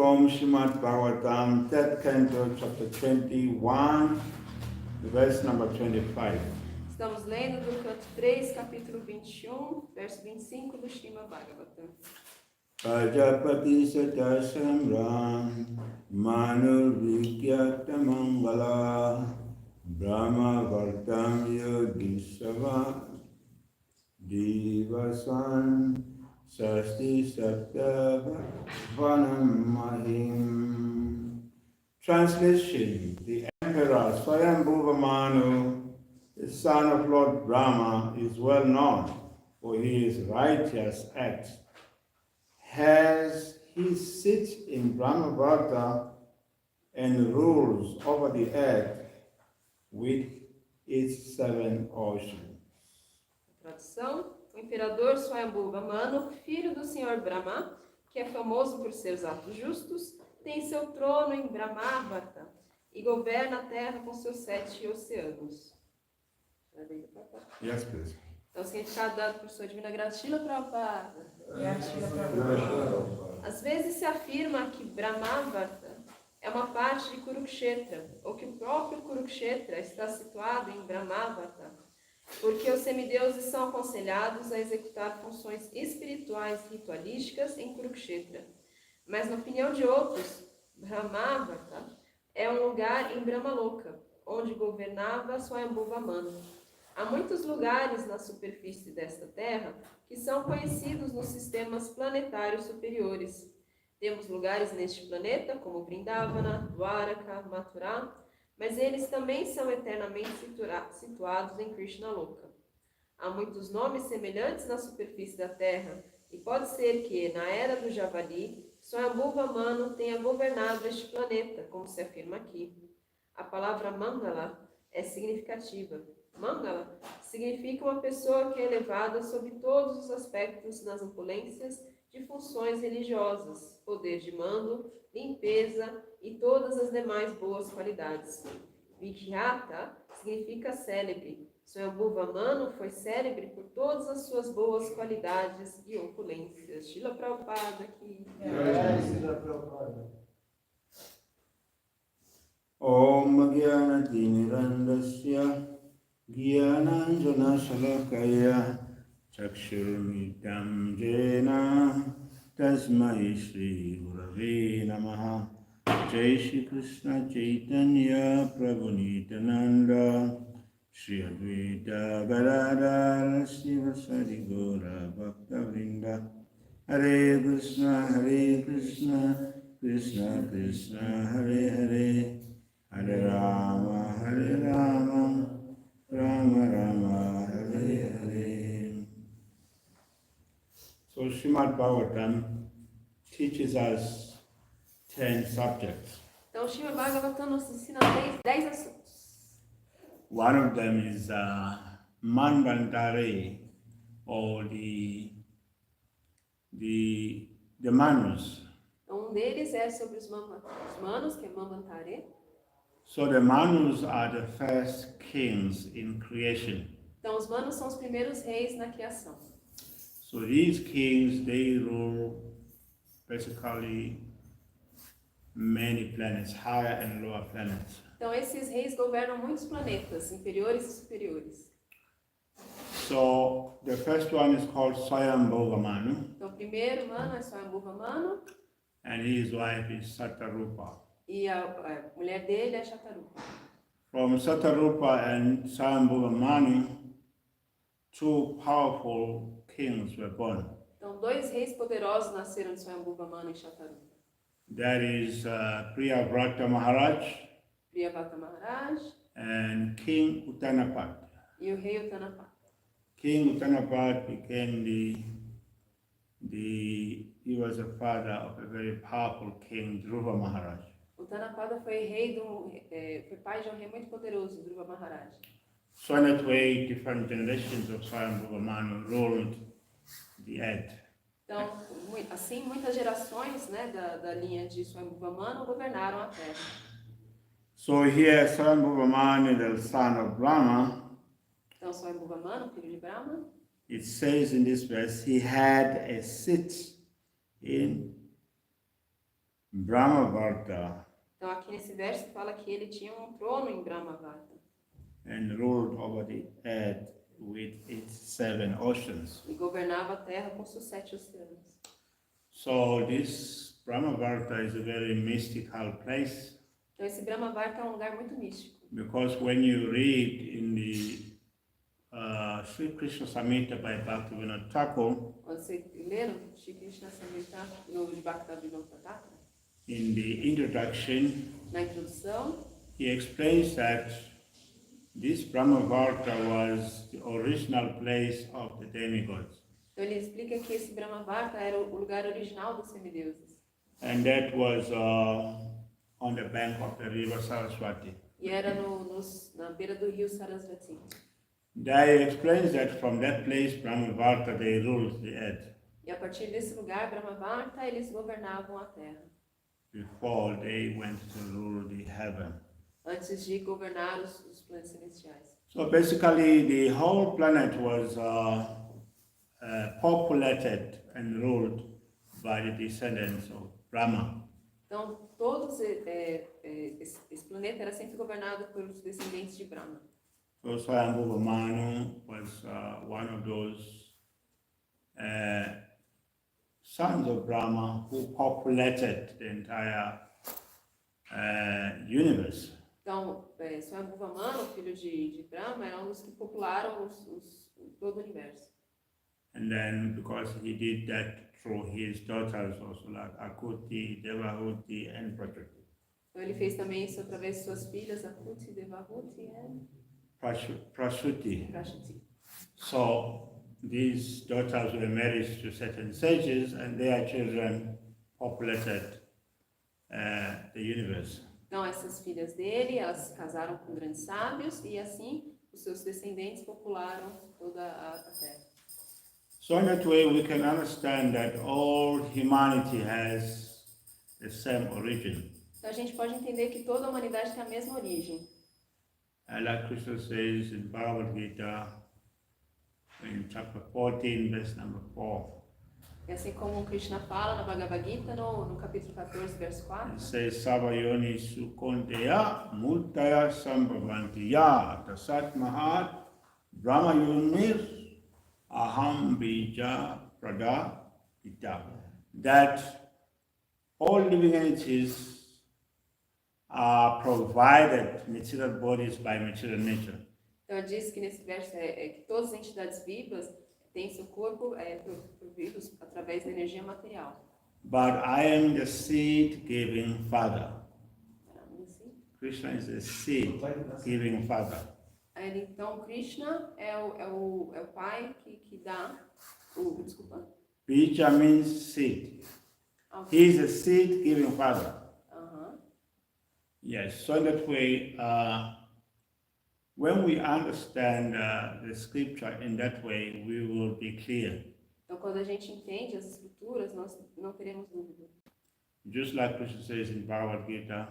from Śrīmad Bhāgavatam, 3rd canto, chapter 21, verse number 25. Estamos lendo do canto 3, capítulo 21, verso 25 do Śrīmad Bhāgavatam. Prajāpati-sutaḥ samrāṇ, manur vikhyāta-maṅgalaḥ, brahmāvartaṁ dhivasan, śāsti sapta mahīm. Translation: The emperor Svāyambhuva Manu, the son of Lord Brahmā, is well known for his righteous acts. Has he sits in Brahmāvarta and rules over the earth with its 7 oceans. Tradução: O imperador Svāyambhuva Manu, filho do senhor Brahmā, que é famoso por seus atos justos, tem seu trono em Brahmāvarta e governa a terra com seus 7 oceanos. Yes, please. Então, o significado dado por sua divina graça, Śrīla Prabhupada. Às vezes se afirma que Brahmāvarta é uma parte de Kurukshetra, ou que o próprio Kurukshetra está situado em Brahmāvarta, porque os semideuses são aconselhados a executar funções espirituais ritualísticas em Kurukshetra. Mas, na opinião de outros, Brahmāvarta é um lugar em Brahmaloka, onde governava Svāyambhuva Manu. Há muitos lugares na superfície desta terra que são conhecidos nos sistemas planetários superiores. Temos lugares neste planeta como Vrindavana, Dwaraka, Mathura, mas eles também são eternamente situados em Krishnaloka. Há muitos nomes semelhantes na superfície da terra, e pode ser que, na era do Javali, Svāyambhuva Manu tenha governado este planeta, como se afirma aqui. A palavra Mangala é significativa. Mangala significa uma pessoa que é elevada sob todos os aspectos nas opulências de funções religiosas, poder de mando, limpeza e todas as demais boas qualidades. Vikhyāta significa célebre. Svāyambhuva Manu foi célebre por todas as suas boas qualidades e opulências. Śrīla Prabhupada aqui. Śrīla Prabhupada. Om Jnana-tinirandasya Jnana-anjana-shalakaya Chakshurmitam Jena Tasmai Shri Gurave Namaha. Jai Shri Krishna Chaitanya Prabhu Nityananda Shri Advaita Gadadhara Sivasari Gaura Bhakta Vrinda. Hare Krishna Krishna Krishna Hare Hare, Hare Rama Rama Rama Hare Hare. So Śrīmad Bhāgavatam teaches us 10 subjects. Então, o Śrīmad Bhāgavatam nos ensina 10 assuntos. One of them is manvantare, or the manus. Um deles é sobre os manos, que é Manvantare. So the manus are the first kings in creation. Então, os manos são os primeiros reis na criação. So these kings, they rule basically many planets, higher and lower planets. Então, esses reis governam muitos planetas, inferiores e superiores. So the first one is called Svāyambhuva Manu. Então, o primeiro mano é Svāyambhuva Manu. And his wife is Satarupa. E a mulher dele é Shatarupa. From Satarupa and Svāyambhuva Manu, 2 powerful kings were born. Então, 2 reis poderosos nasceram de Svāyambhuva Manu e Shatarupa. That is Priyavratā Maharaj and King Uttanapada. E o rei Uttanapada. King Uttanapada became he was the father of a very powerful king, Dhruva Maharaj. Uttanapada foi pai de um rei muito poderoso, Dhruva Maharaj. So in that way, different generations of Svāyambhuva Manu ruled the earth. Então, assim, muitas gerações, né, da linha de Svāyambhuva Manu governaram a terra. So here, Svāyambhuva Manu, the son of Brahmā. Então, Svāyambhuva Manu, filho de Brahmā. It says in this verse, he had a seat in Brahmāvarta Então aqui nesse verso fala que ele tinha um trono em Brahmāvarta and ruled over the earth with its 7 oceans. e governava a terra com seus 7 oceanos. So this Brahmāvarta is a very mystical place, Então esse Brahmāvarta é um lugar muito místico. because when you read in the Sri Krishna Samhita by Bhaktivinoda Thakur, Quando você lê no Shri Krishna Samhita, no Bhakti-Vinod-Thakur, in the introduction, na introdução, he explains that this Brahmāvarta was the original place of the demigods, então ele explica que esse Brahmāvarta era o lugar original dos semideuses. and that was on the bank of the river Saraswati. E era na beira do rio Sarasvati. They explains that from that place, Brahmāvarta, they ruled the earth E a partir desse lugar, Brahmāvarta, eles governavam a terra, before they went to rule the heaven. antes de governar os planetas celestiais. So basically, the whole planet was populated and ruled by the descendants of Brahmā. Então, esse planeta era sempre governado pelos descendentes de Brahma. So Svāyambhuva Manu was one of those sons of Brahma who populated the entire universe. Então, Svāyambhuva Manu, filho de Brahma, era um dos que popularam todo o universo. And then because he did that through his daughters also, like Akuti, Devahuti, and Prajāpati. Então, ele fez também isso através de suas filhas, Akuti, Devahuti e Prasuti. Prajāpati. So these daughters were married to certain sages, and their children populated the universe. Então, essas filhas dele, elas se casaram com grandes sábios e assim os seus descendentes popularam toda a terra. So in that way, we can understand that all humanity has the same origin. Então, a gente pode entender que toda a humanidade tem a mesma origem. Like Krishna says in Bhagavad Gita, in chapter 14, verse number 4, E assim como Krishna fala na Bhagavad Gita, no capítulo 14, verso 4, it says, Savayoni sukonteya multaya sambhavanti ya tasat mahat brahmayunir aham bija prajāpati-sutaḥ. That all living entities are provided material bodies by material nature. então diz que nesse verso que todas as entidades vivas têm seu corpo providos através da energia material. But I am the seed-giving Father. Krishna is the seed-giving Father. Então Krishna é o pai que dá desculpa. Bija means seed. He is a seed-giving Father. Yes, so in that way, when we understand the scripture in that way, we will be clear. Então, quando a gente entende as escrituras, nós não teremos dúvida. Just like Krishna says in Bhagavad Gita,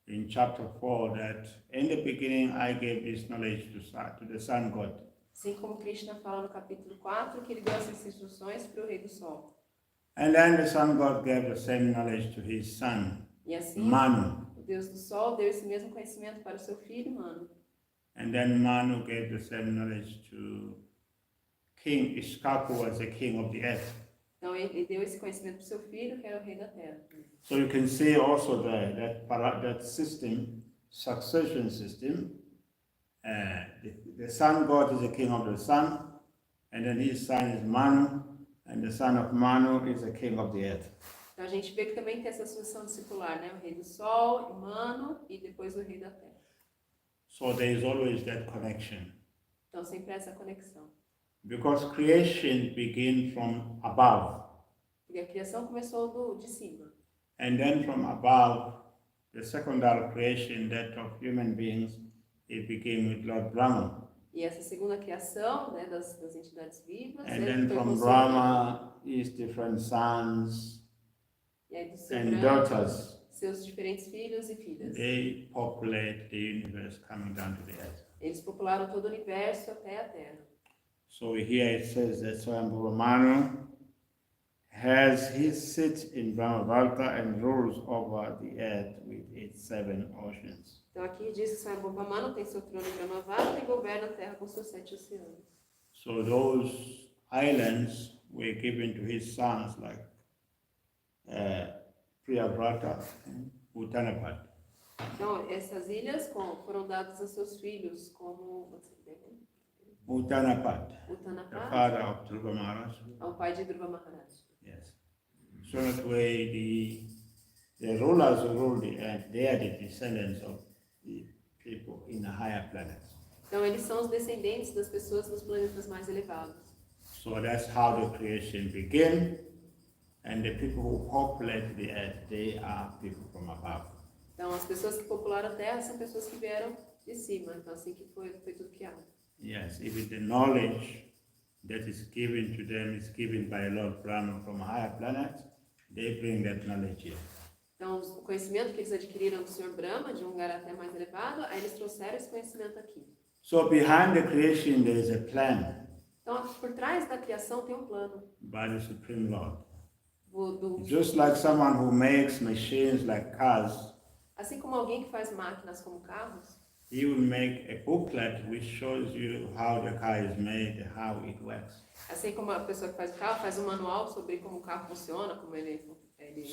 in chapter 4, that in the beginning I gave this knowledge to the Sun God. Assim como Krishna fala no capítulo 4, que ele deu essas instruções para o Rei do Sol. And then the Sun God gave the same knowledge to his son, E assim, Manu. o Deus do Sol deu esse mesmo conhecimento para o seu filho, Manu. And then Manu gave the same knowledge to King Ishkaku, was the king of the earth. Então, ele deu esse conhecimento para o seu filho, que era o Rei da Terra. So you can see also that system, succession system, the Sun God is the king of the sun, and then his son is Manu, and the son of Manu is the king of the earth. Então, a gente vê que também tem essa sucessão discipular, né? O Rei do Sol, Manu, e depois o Rei da Terra. So there is always that connection. Então, sempre essa conexão. Because creation begins from above. Porque a criação começou de cima. And then from above, the secondary creation, that of human beings, it began with Lord Brahma. E essa segunda criação, né, das entidades vivas, And then from Brahma is different sons e aí do seu and Brahma, daughters. seus diferentes filhos e filhas. They populate the universe coming down to the earth. Eles popularam todo o universo até a Terra. So here it says that Svāyambhuva Manu has his seat in Brahmāvarta and rules over the earth with its 7 oceans. Então aqui diz que Svāyambhuva Manu tem seu trono em Brahmāvarta e governa a terra com seus 7 oceanos. So those islands were given to his sons like prajāpati, Uttanapad. Então essas ilhas foram dadas a seus filhos como Uttanapad, the Uttanapad, father of Dhruva Maharaj. ao pai de Dhruva Maharaj. Yes. So that way the rulers who rule the earth, they are the descendants of the people in the higher planets. Então eles são os descendentes das pessoas nos planetas mais elevados. So that's how the creation began, and the people who populate the earth, they are people from above. Então as pessoas que popularam a Terra são pessoas que vieram de cima. Então assim que foi tudo criado. Yes, even the knowledge that is given to them is given by Lord Brahma from higher planets, they bring that knowledge here. Então o conhecimento que eles adquiriram do Senhor Brahma, de um lugar até mais elevado, aí eles trouxeram esse conhecimento aqui. So behind the creation there is a plan Então por trás da criação tem um plano by the Supreme Lord. do Just like someone who makes machines like cars, assim como alguém que faz máquinas como carros, he will make a booklet which shows you how the car is made, how it works. assim como a pessoa que faz o carro faz um manual sobre como o carro funciona, como ele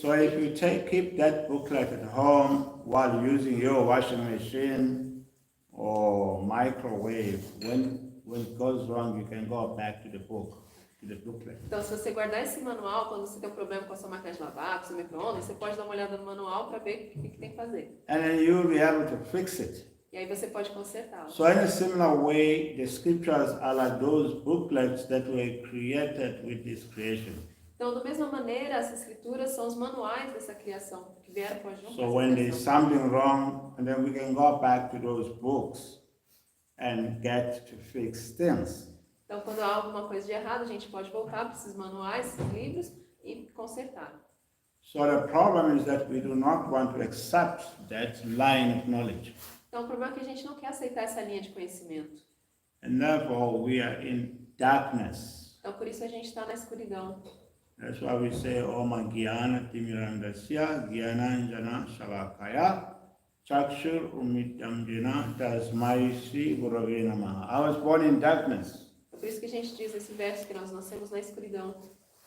So if you keep that booklet at home while using your washing machine or microwave, when it goes wrong, you can go back to the book, to the booklet. Então, se você guardar esse manual, quando você tem um problema com a sua máquina de lavar, com o seu micro-ondas, você pode dar uma olhada no manual para ver o que tem que fazer. And then you will be able to fix it. E aí você pode consertá-lo. So in a similar way, the scriptures are like those booklets that were created with this creation. Então, da mesma maneira, as escrituras são os manuais dessa criação que vieram com a junta. So when there's something wrong, and then we can go back to those books and get to fix things. Então, quando há alguma coisa de errado, a gente pode voltar para esses manuais, esses livros e consertar. So the problem is that we do not want to accept that line of knowledge. Então, o problema é que a gente não quer aceitar essa linha de conhecimento. And therefore we are in darkness. Então, por isso a gente está na escuridão. That's why we say, Om Gyana Timirandasya Gyananjana Shavakaya Chakshur Umitam Jena Tasmai Sri Gurave Namaha. I was born in darkness. É por isso que a gente diz esse verso que nós nascemos na escuridão.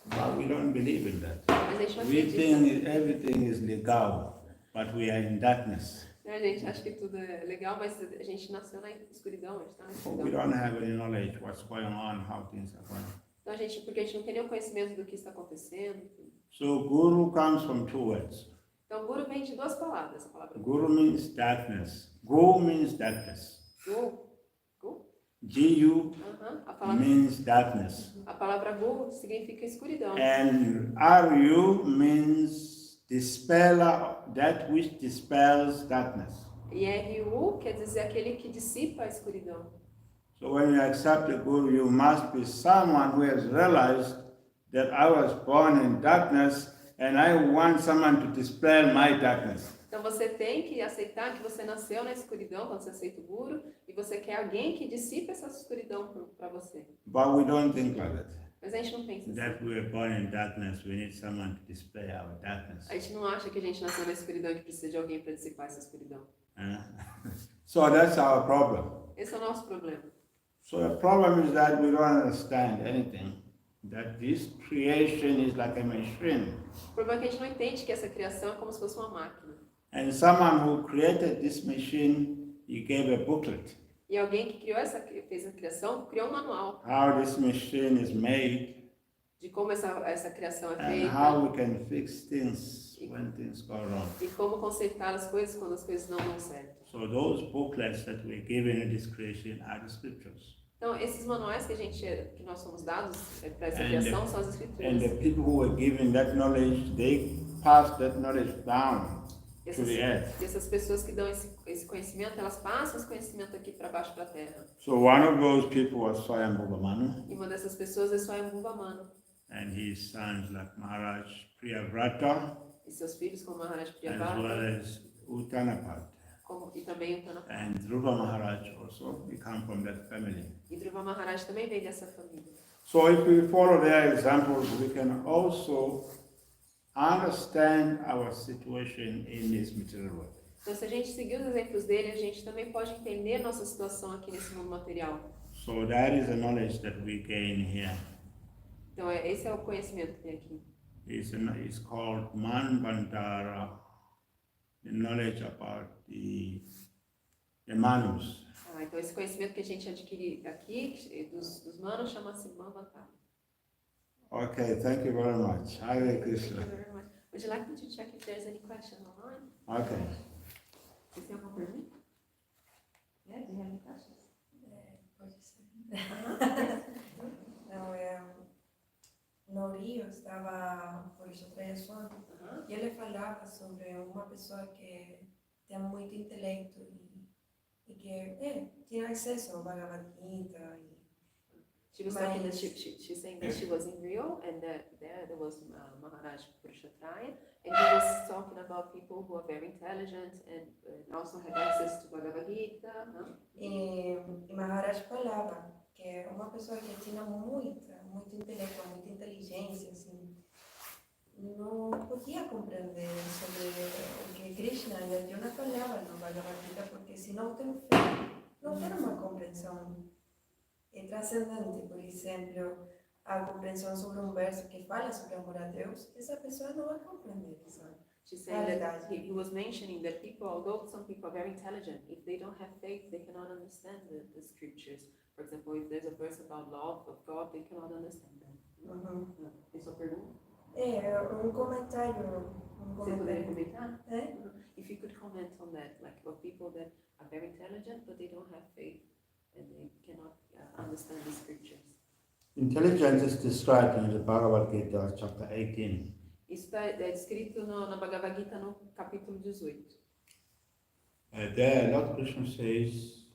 But we don't believe in that. Mas a gente não We acredita. think everything is legal, but we are in darkness. A gente acha que tudo é legal, mas a gente nasceu na escuridão, a gente está na So we escuridão. don't have any knowledge what's going on, how things are going. Então, porque a gente não tem nenhum conhecimento do que está acontecendo. So Guru comes from 2 words. Então, Guru vem de 2 palavras. A palavra Guru means darkness. Gu means darkness. Gu. Gu A means darkness. palavra Gu significa escuridão. And Ru means dispeller, that which dispels darkness. E R-U quer dizer aquele que dissipa a escuridão. So when you accept the Guru, you must be someone who has realized that I was born in darkness and I want someone to dispel my darkness. Então você tem que aceitar que você nasceu na escuridão quando você aceita o Guru e você quer alguém que dissipe essa escuridão para você. But we don't think like that. Mas a gente não pensa assim. That we were born in darkness, we need someone to dispel our darkness. A gente não acha que a gente nasceu na escuridão e que precisa de alguém para dissipar essa escuridão. So that's our problem. Esse é o nosso problema. So the problem is that we don't understand anything. That this creation is like a machine. O problema é que a gente não entende que essa criação é como se fosse uma máquina. And someone who created this machine, he gave a booklet. E alguém que fez a criação, criou um manual How this machine is made de como essa criação é and how feita we can fix things when things go wrong. e como consertar as coisas quando as coisas não dão certo. So those booklets that we're given in this creation are the scriptures. Então, esses manuais que nós somos dados para essa And criação são as And escrituras. the people who were given that knowledge, they passed that knowledge down to the earth. E essas pessoas que dão esse conhecimento, elas passam esse conhecimento aqui para baixo para a terra. So one of those people was Svāyambhuva Manu, E uma dessas pessoas é Svāyambhuva Manu. and his sons like Maharaj Priyavrata, E seus filhos, como Maharaj as well Prajāpati, as Uttanapad. e também o Uttanapad. And Dhruva Maharaj also, we come from that family. E Dhruva Maharaj também vem dessa família. So if we follow their example, we can also understand our situation in this material world. Então, se a gente seguir os exemplos dele, a gente também pode entender nossa situação aqui nesse mundo material. So that is the knowledge that we gain here. Então, esse é o conhecimento que tem aqui. It's called manvantara, the knowledge about the manus. Então, esse conhecimento que a gente adquire aqui, dos manos, chama-se Brahmāvarta. Okay, thank you very much. Hare Krishna. Would you like me to check if there's any question online? Okay. Is there one pergunta? Yeah, do you have any questions? Pode ser. Não, no Rio estava por isso tradução e ele falava sobre uma pessoa que tem muito intelecto e que tinha acesso ao Bhagavad-gīta. She was talking that she's saying that she was in Rio and that there was Maharaj Purushottama, and he was talking about people who are very intelligent and also had access to Bhagavad Gita. E Maharaj falava que uma pessoa que tinha muito intelecto, muita inteligência, assim, não podia compreender sobre o que Krishna e Arjuna falavam no Bhagavad Gita, porque se não tem fé, não tem uma compreensão transcendente. Por exemplo, a compreensão sobre verso que fala sobre amor a Deus, essa pessoa não vai compreender isso. She's saying that he was mentioning that people, although some people are very intelligent, if they don't have faith, they cannot understand the scriptures. For example, if there's a verse about love of God, they cannot understand them. Isso é pergunta? Comentário. Você poderia comentar? É? If you could comment on that, like about people that are very intelligent, but they don't have faith and they cannot understand the scriptures. Intelligence is described in the Bhagavad Gita, chapter 18. Isso é descrito na Bhagavad Gita no capítulo 18. There, Lord Krishna says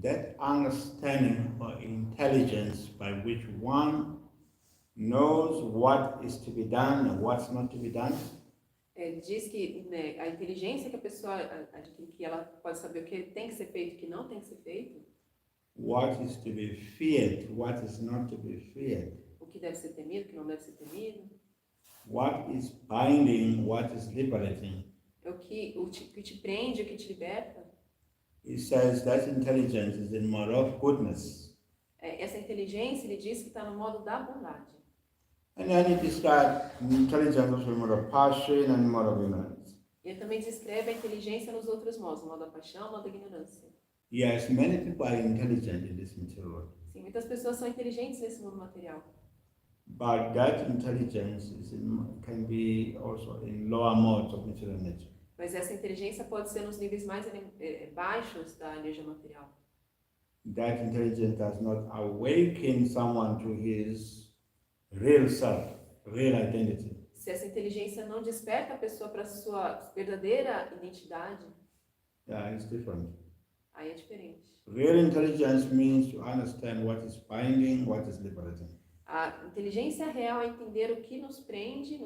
that understanding or intelligence by which one knows what is to be done and what's not to be done. Diz que a inteligência que a pessoa adquire, que ela pode saber o que tem que ser feito e o que não tem que ser feito. What is to be feared, what is not to be feared. O que deve ser temido, o que não deve ser temido. What is binding, what is liberating. O que te prende, o que te liberta. He says that intelligence is in mode of goodness. Essa inteligência, ele diz que está no modo da bondade. And then he describes intelligence also in mode of passion and mode of ignorance. Ele também descreve a inteligência nos outros modos, o modo da paixão, o modo da ignorância. Yes, many people are intelligent in this material world. Sim, muitas pessoas são inteligentes nesse mundo material. But that intelligence can be also in lower modes of material nature. Mas essa inteligência pode ser nos níveis mais baixos da energia material. That intelligence does not awaken someone to his real self, real identity. Se essa inteligência não desperta a pessoa para a sua verdadeira identidade, Yeah, it's different. aí é diferente. Real intelligence means to understand what is binding, what is liberating. A inteligência real é entender o que nos prende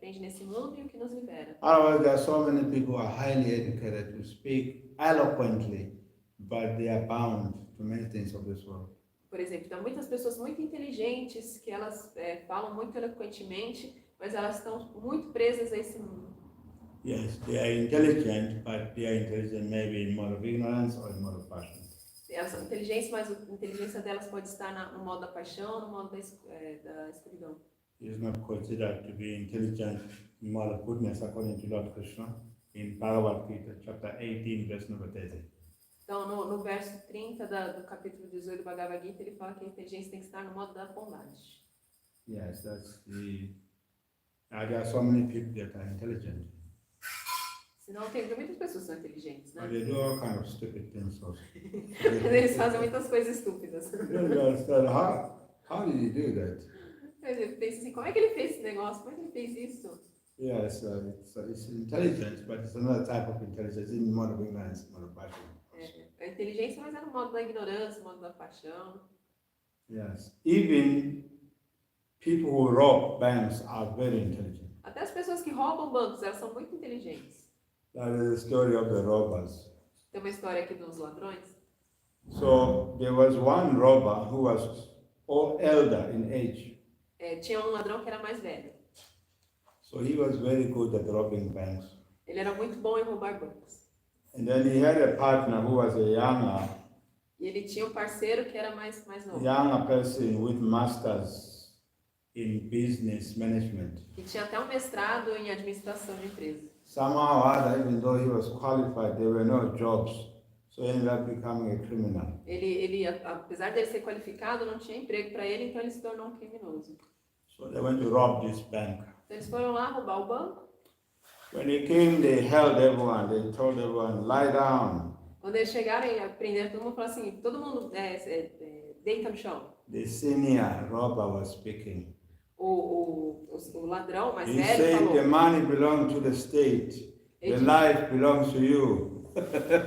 nesse mundo e o que nos libera. Otherwise, there are so many people who are highly educated who speak eloquently, but they are bound to many things of this world. Por exemplo, então, muitas pessoas muito inteligentes que elas falam muito eloquentemente, mas elas estão muito presas a esse mundo. Yes, they are intelligent, but they are intelligent maybe in mode of ignorance or in mode of passion. Elas são inteligentes, mas a inteligência delas pode estar no modo da paixão, no modo da escuridão. He is not considered to be intelligent in mode of goodness according to Lord Krishna in Bhagavad Gita, chapter 18, verse number 30. Então, no verso 30 do capítulo 18 do Bhagavad Gita, ele fala que a inteligência tem que estar no modo da bondade. Yes, that's the... there are so many people that are intelligent. Senão, tem muitas pessoas que são inteligentes, né? But they do all kind of stupid things also. Eles fazem muitas coisas estúpidas. You don't understand how did he do that? Mas eu penso assim, como é que ele fez esse negócio? Como é que ele fez isso? Yes, it's intelligence, but it's another type of intelligence, in mode of ignorance, mode of passion. A inteligência, mas é no modo da ignorância, no modo da paixão. Yes, even people who rob banks are very intelligent. Até as pessoas que roubam bancos, elas são muito inteligentes. That is the story of the robbers. Tem uma história aqui dos ladrões. So there was one robber who was or elder in age. Tinha um ladrão que era mais velho. So he was very good at robbing banks. Ele era muito bom em roubar bancos. And then he had a partner who was a younger E ele tinha um parceiro que era mais novo. person with masters in business management. E tinha até um mestrado em administração de empresas. Somehow or other, even though he was qualified, there were no jobs. So he ended up becoming a criminal. Ele, apesar dele ser qualificado, não tinha emprego para ele, então ele se tornou um criminoso. So they went to rob this bank. Então eles foram lá roubar o banco. When they came, they held everyone. They told everyone, lie down. Quando eles chegaram e prenderam todo mundo, falaram assim, todo mundo deita no chão. The senior robber was speaking. O ladrão mais He velho said falou. the money belongs to the state. The life belongs to you.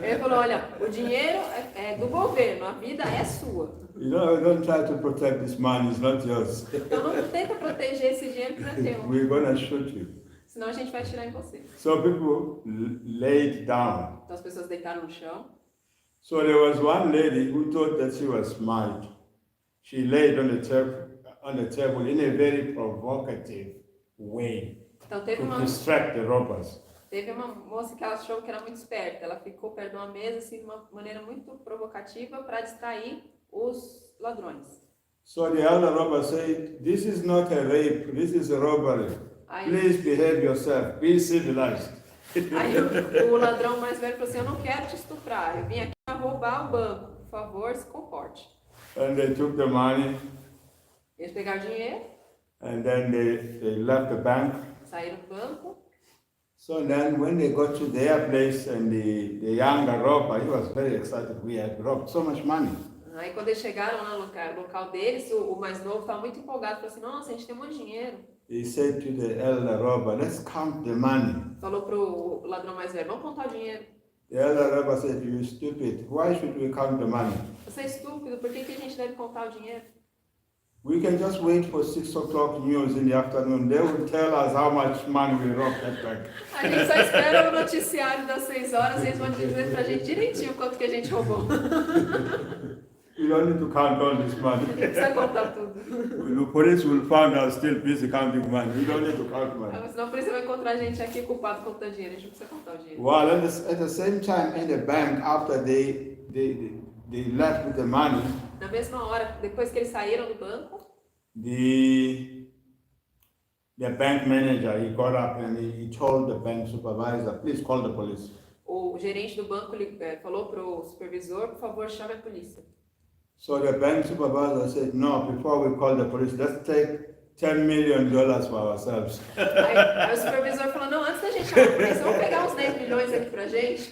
Ele falou, olha, o dinheiro é do governo, a vida é sua. You know, don't try to protect this money, it's not yours. Então não tenta proteger esse dinheiro que não é teu. We're gonna shoot you. Senão a gente vai atirar em você. So people laid down. Então as pessoas deitaram no chão. So there was one lady who thought that she was smart. She laid on the table in a very provocative way Então teve to distract the robbers. uma moça que ela achou que era muito esperta. Ela ficou perto de uma mesa assim, de uma maneira muito provocativa para distrair os ladrões. So the other robber said, "This is not a rape, this is a robbery. Please behave yourself, be civilized." Aí o ladrão mais velho falou assim, eu não quero te estuprar, eu vim aqui para roubar o banco, por favor, se comporte. And they took the money, Eles pegaram o dinheiro, and then they left the bank. saíram do banco. So then when they got to their place and the younger robber, he was very excited, we had robbed so much money. Aí quando eles chegaram lá no local deles, o mais novo estava muito empolgado, falou assim, nossa, a gente tem muito dinheiro. He said to the elder robber, let's count the money. Falou pro ladrão mais velho, vamos contar o dinheiro. The elder robber said, you stupid, why should we count the money? Você é estúpido, por que a gente deve contar o dinheiro? We can just wait for 6 o'clock news in the afternoon. They will tell us how much money we robbed that bank. A gente só espera o noticiário das 6 horas e eles vão dizer pra gente direitinho quanto que a gente roubou. You don't need to count all this money. Não precisa contar tudo. The police will find us still busy counting money. You don't need to count money. Senão por isso você vai encontrar a gente aqui culpado contando dinheiro. A gente não precisa contar o dinheiro. Well, at the same time, in the bank, after they left with the money, Na mesma hora, depois que eles saíram do banco, the bank manager, he got up and he told the bank supervisor, please call the police. o gerente do banco falou pro supervisor, por favor, chame a polícia. So the bank supervisor said, no, before we call the police, let's take $10 million for ourselves. Aí o supervisor falou, não, antes da gente chamar a polícia, vamos pegar uns 10 milhões aqui pra gente.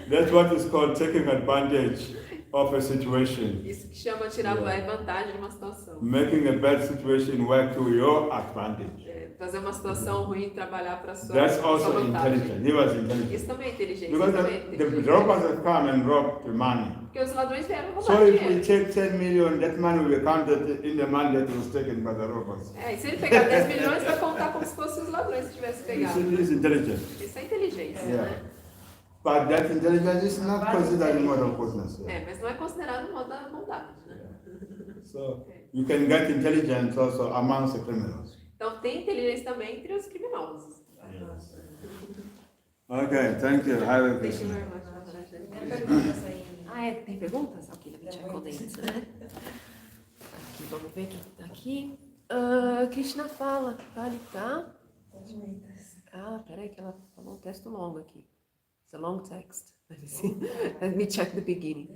That's what is called taking advantage of a situation. Isso que chama tirar vantagem de uma situação. Making a bad situation work to your advantage. Fazer uma situação ruim trabalhar para sua That's also vantagem. intelligent. He was intelligent. Isso também é inteligência. Because the robbers have come and robbed the money. Porque os ladrões vieram roubar So if dinheiro. we take 10 million, that money will be counted in the money that was taken by the robbers. E se ele pegar 10 milhões, vai contar como se fossem os ladrões que tivessem pegado. It is intelligent. Isso é inteligência, Yeah. né? But that intelligence is not considered in modern goodness. Mas não é considerado um modo da bondade, né? So you can get intelligence also amongst the criminals. Então tem inteligência também entre os criminosos. Yes. Okay, thank you. Have a good Thank you day. very much. Tem perguntas aí. Tem perguntas? Ok, let me check all these. Aqui, vamos ver quem está aqui. Krishna fala, tá? Peraí que ela falou um texto longo aqui. It's a long text. Let me see. Let me check the beginning.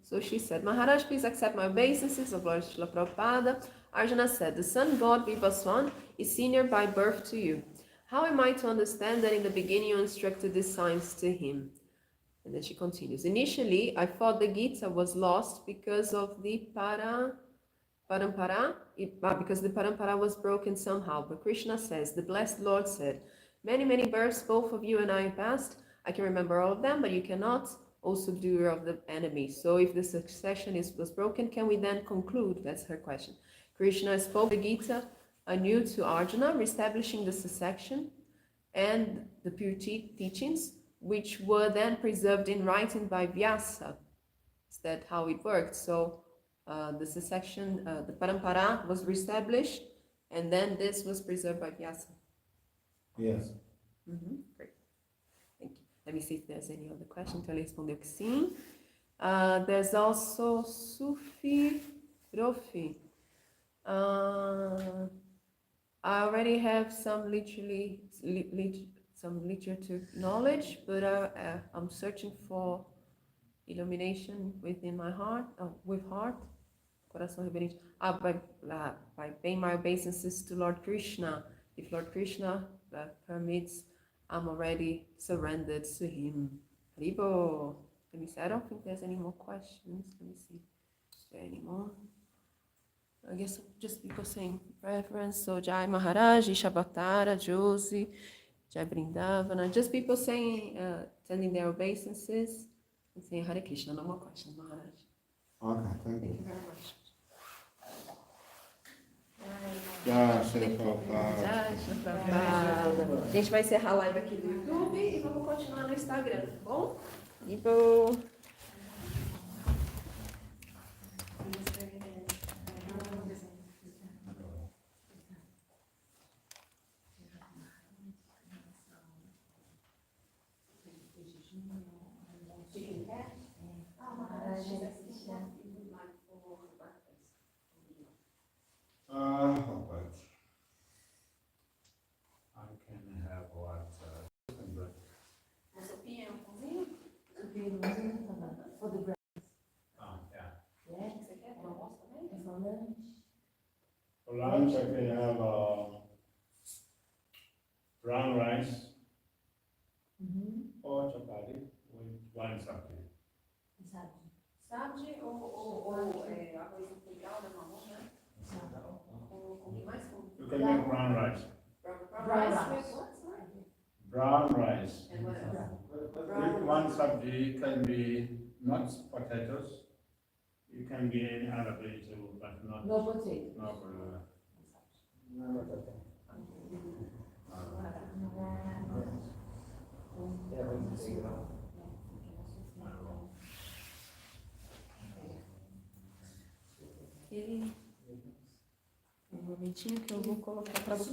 So she said, Maharaj, please accept my obeisances, of Lord Srila Prabhupada. Arjuna said, the sun god Vivasan is senior by birth to you. How am I to understand that in the beginning you instructed these signs to him? And then she continues, initially I thought the Gita was lost because of the parampara, because the parampara was broken somehow. But Krishna says, the blessed Lord said, many, many births both of you and I passed. I can remember all of them, but you cannot, O subduer of the enemy. So if the succession was broken, can we then conclude? That's her question. Krishna spoke the Gita anew to Arjuna, reestablishing the succession and the pure teachings. which were then preserved in writing by Vyasa. Is that how it worked? So this is section, the parampara was reestablished, and then this was preserved by Vyasa. Yes. Great. Thank you. Let me see if there's any other question. Então ele respondeu que sim. There's also Sufi Rofi. I already have some literature knowledge, but I'm searching for illumination within my heart, with heart, coração reverente. By paying my obeisances to Lord Krishna. If Lord Krishna permits, I'm already surrendered to him. Haribo. Let me see. I don't think there's any more questions. Let me see. Is there any more? I guess just people saying reverence. So Jai Maharaj, Ishavatara, Josie, Jai Brindavana. Just people saying, sending their obeisances and saying Hare Krishna. No more questions, Maharaj. Okay, thank you. Thank you very much. Jai Shri Prabhupada. Jai Shri Prabhupada. A gente vai encerrar a live aqui do YouTube e vamos continuar no Instagram, tá bom? E bom. But I can have what? Você pia um pãozinho? For the bread. Yeah. Yeah. Você quer? Para almoço também? And for lunch. For lunch, I can have brown rice or chapati with one sabji. Exato. Sabji ou arroz integral da mamãe, né? Com que mais? You can make brown rice. Brown rice with what? Sorry? Brown rice. And what else? With one sabji can be not potatoes. You can be any other vegetable, but not No potato. no banana. Um momentinho que eu vou colocar para